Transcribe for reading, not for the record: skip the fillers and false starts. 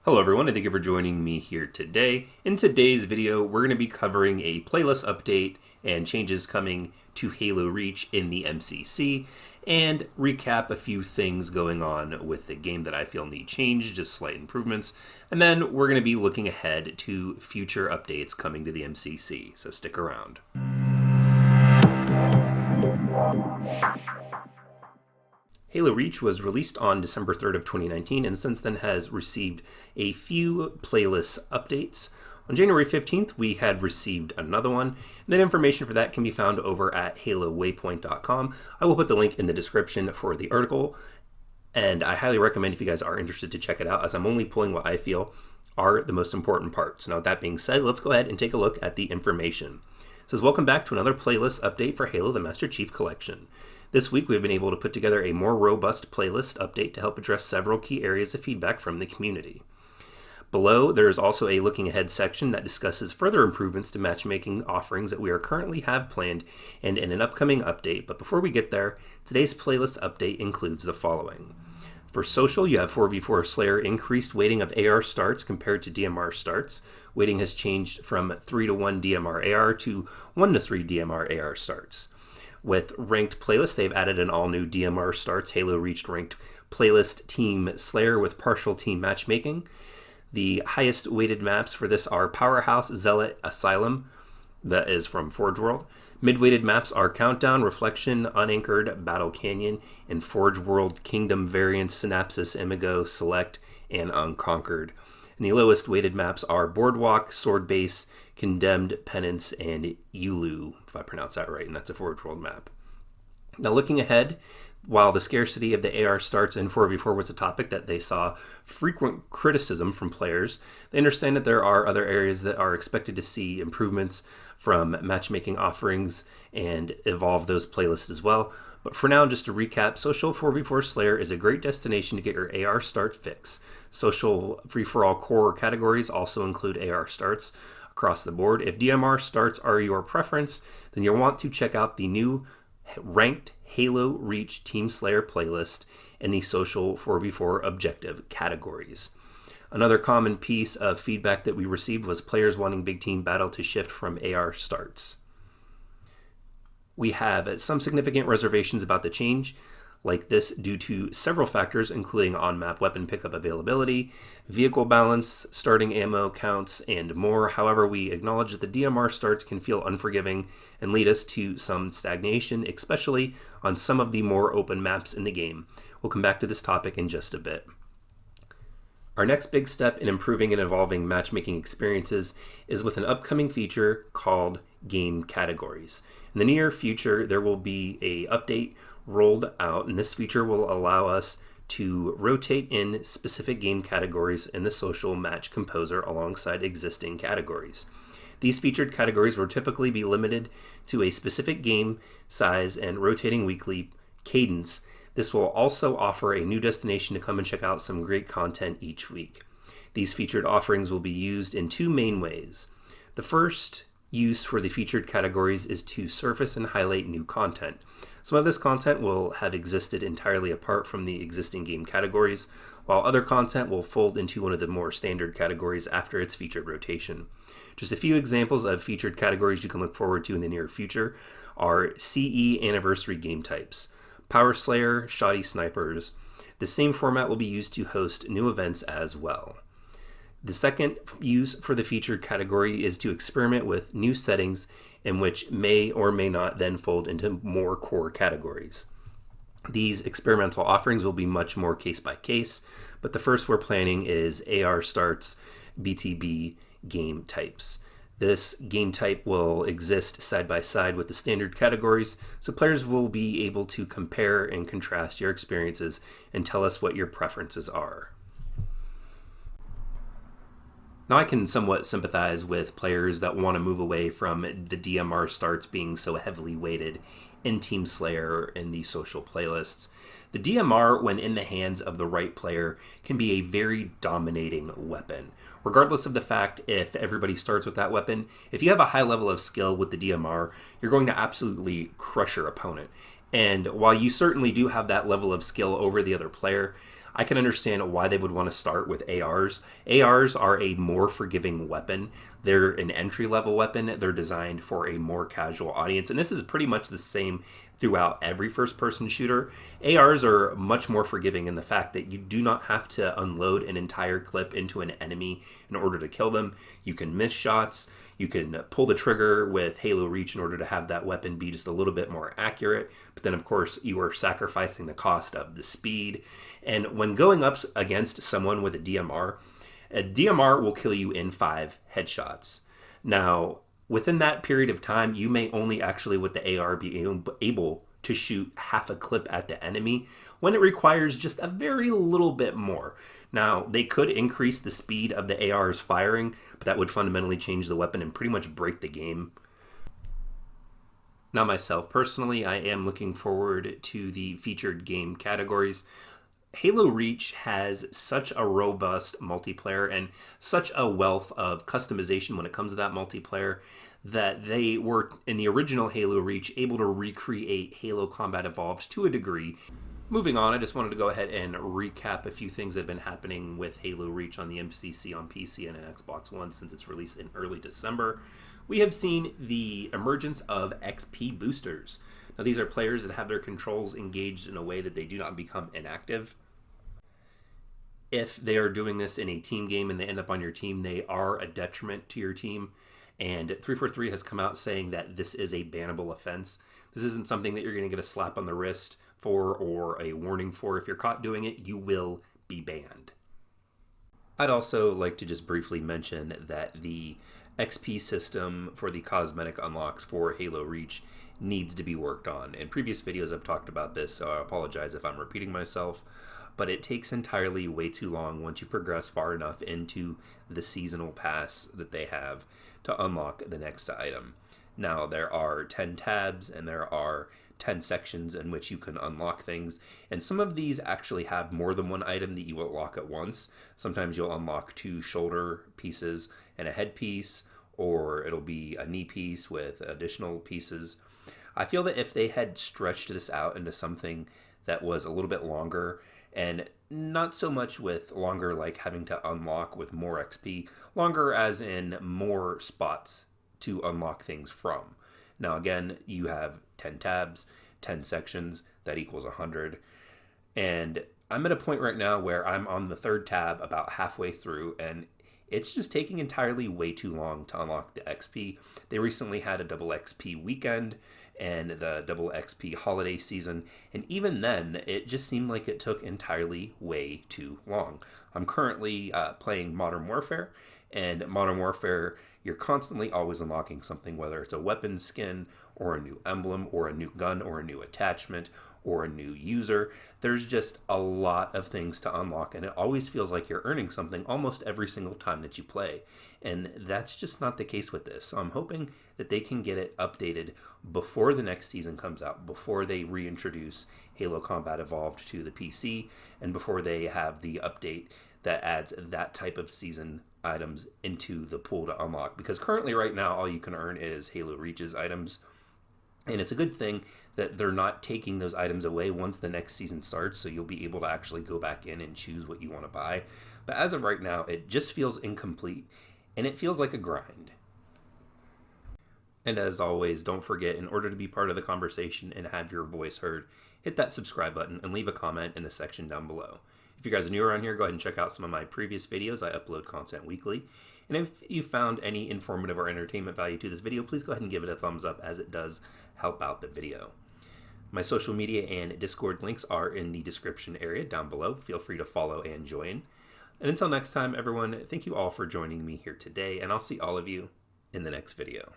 Hello everyone, and thank you for joining me here today. In today's video, we're going to be covering a playlist update and changes coming to Halo Reach in the MCC, and recap a few things going on with the game that I feel need change, just slight improvements. And then we're going to be looking ahead to future updates coming to the MCC, so stick around. Halo Reach was released on December 3rd of 2019 and since then has received a few playlist updates. On January 15th, we had received another one, and then information for that can be found over at halowaypoint.com. I will put the link in the description for the article, and I highly recommend if you guys are interested to check it out, as I'm only pulling what I feel are the most important parts. Now, with that being said, let's go ahead and take a look at the information. It says, welcome back to another playlist update for Halo the Master Chief Collection. This week, we've been able to put together a more robust playlist update to help address several key areas of feedback from the community. Below, there is also a looking ahead section that discusses further improvements to matchmaking offerings that we are currently have planned and in an upcoming update. But before we get there, today's playlist update includes the following. For social, you have 4v4 Slayer increased weighting of AR starts compared to DMR starts. Weighting has changed from 3-1 DMR AR to 1-3 DMR AR starts. With ranked playlists, they've added an all-new DMR starts Halo Reach ranked playlist Team Slayer with partial team matchmaking. The highest weighted maps for this are Powerhouse, Zealot, Asylum, that is from Forge World. Mid-weighted maps are Countdown, Reflection, Unanchored, Battle Canyon, and Forge World Kingdom variants Synapsis, Imago, Select, and Unconquered. And the lowest weighted maps are Boardwalk, Sword Base, Condemned, Penance, and Ulu, if I pronounce that right, and that's a Forge World map. Now looking ahead, while the scarcity of the AR starts in 4v4 was a topic that they saw frequent criticism from players, they understand that there are other areas that are expected to see improvements from matchmaking offerings and evolve those playlists as well. But for now, just to recap, Social 4v4 Slayer is a great destination to get your AR start fix. Social free-for-all core categories also include AR starts across the board. If DMR starts are your preference, then you'll want to check out the new ranked Halo Reach Team Slayer playlist in the Social 4v4 objective categories. Another common piece of feedback that we received was players wanting Big Team Battle to shift from AR starts. We have some significant reservations about the change, like this due to several factors, including on-map weapon pickup availability, vehicle balance, starting ammo counts, and more. However, we acknowledge that the DMR starts can feel unforgiving and lead us to some stagnation, especially on some of the more open maps in the game. We'll come back to this topic in just a bit. Our next big step in improving and evolving matchmaking experiences is with an upcoming feature called Game Categories. In the near future, there will be an update rolled out, and this feature will allow us to rotate in specific game categories in the social match composer alongside existing categories. These featured categories will typically be limited to a specific game size and rotating weekly cadence. This will also offer a new destination to come and check out some great content each week. These featured offerings will be used in two main ways. The first use for the featured categories is to surface and highlight new content. Some of this content will have existed entirely apart from the existing game categories, while other content will fold into one of the more standard categories after its featured rotation. Just a few examples of featured categories you can look forward to in the near future are CE Anniversary game types, Power Slayer, Shoddy Snipers. The same format will be used to host new events as well. The second use for the featured category is to experiment with new settings in which may or may not then fold into more core categories. These experimental offerings will be much more case by case, but the first we're planning is AR starts BTB game types. This game type will exist side by side with the standard categories, so players will be able to compare and contrast your experiences and tell us what your preferences are. Now, I can somewhat sympathize with players that want to move away from the DMR starts being so heavily weighted in Team Slayer in the social playlists. The DMR, when in the hands of the right player, can be a very dominating weapon. Regardless of the fact if everybody starts with that weapon, if you have a high level of skill with the DMR, you're going to absolutely crush your opponent. And while you certainly do have that level of skill over the other player, I can understand why they would want to start with ARs. ARs are a more forgiving weapon. They're an entry-level weapon. They're designed for a more casual audience. And this is pretty much the same throughout every first-person shooter. ARs are much more forgiving in the fact that you do not have to unload an entire clip into an enemy in order to kill them. You can miss shots. You can pull the trigger with Halo Reach in order to have that weapon be just a little bit more accurate. But then, of course, you are sacrificing the cost of the speed. And when going up against someone with a DMR will kill you in 5 headshots. Now, within that period of time, you may only actually, with the AR, be able to shoot half a clip at the enemy when it requires just a very little bit more. Now, they could increase the speed of the AR's firing, but that would fundamentally change the weapon and pretty much break the game. Now, myself, personally, I am looking forward to the featured game categories. Halo Reach has such a robust multiplayer and such a wealth of customization when it comes to that multiplayer that they were, in the original Halo Reach, able to recreate Halo Combat Evolved to a degree. Moving on, I just wanted to go ahead and recap a few things that have been happening with Halo Reach on the MCC on PC and an Xbox One since its release in early December. We have seen the emergence of XP boosters. Now, these are players that have their controls engaged in a way that they do not become inactive. If they are doing this in a team game and they end up on your team, they are a detriment to your team. And 343 has come out saying that this is a bannable offense. This isn't something that you're going to get a slap on the wrist for or a warning for. If you're caught doing it, you will be banned. I'd also like to just briefly mention that the XP system for the cosmetic unlocks for Halo Reach needs to be worked on. In previous videos, I've talked about this, so I apologize if I'm repeating myself, but it takes entirely way too long once you progress far enough into the seasonal pass that they have to unlock the next item. Now, there are 10 tabs and there are 10 sections in which you can unlock things, and some of these actually have more than one item that you will unlock at once. Sometimes you'll unlock 2 shoulder pieces and a head piece, or it'll be a knee piece with additional pieces. I feel that if they had stretched this out into something that was a little bit longer, and not so much with longer like having to unlock with more XP, longer as in more spots to unlock things from. Now again, you have 10 tabs, 10 sections, that equals 100. And I'm at a point right now where I'm on the 3rd tab about halfway through, and it's just taking entirely way too long to unlock the XP. They recently had a double XP weekend and the double XP holiday season, and even then, it just seemed like it took entirely way too long. I'm currently playing Modern Warfare, and Modern Warfare, you're constantly always unlocking something, whether it's a weapon skin or a new emblem or a new gun or a new attachment or a new user. There's just a lot of things to unlock, and it always feels like you're earning something almost every single time that you play. And that's just not the case with this. So I'm hoping that they can get it updated before the next season comes out, before they reintroduce Halo Combat Evolved to the PC, and before they have the update that adds that type of season items into the pool to unlock. Because currently right now, all you can earn is Halo Reach's items. And it's a good thing that they're not taking those items away once the next season starts, so you'll be able to actually go back in and choose what you want to buy. But as of right now, it just feels incomplete, and it feels like a grind. And as always, don't forget, in order to be part of the conversation and have your voice heard, hit that subscribe button and leave a comment in the section down below. If you guys are new around here, go ahead and check out some of my previous videos. I upload content weekly. And if you found any informative or entertainment value to this video, please go ahead and give it a thumbs up, as it does help out the video. My social media and Discord links are in the description area down below. Feel free to follow and join. And until next time, everyone, thank you all for joining me here today, and I'll see all of you in the next video.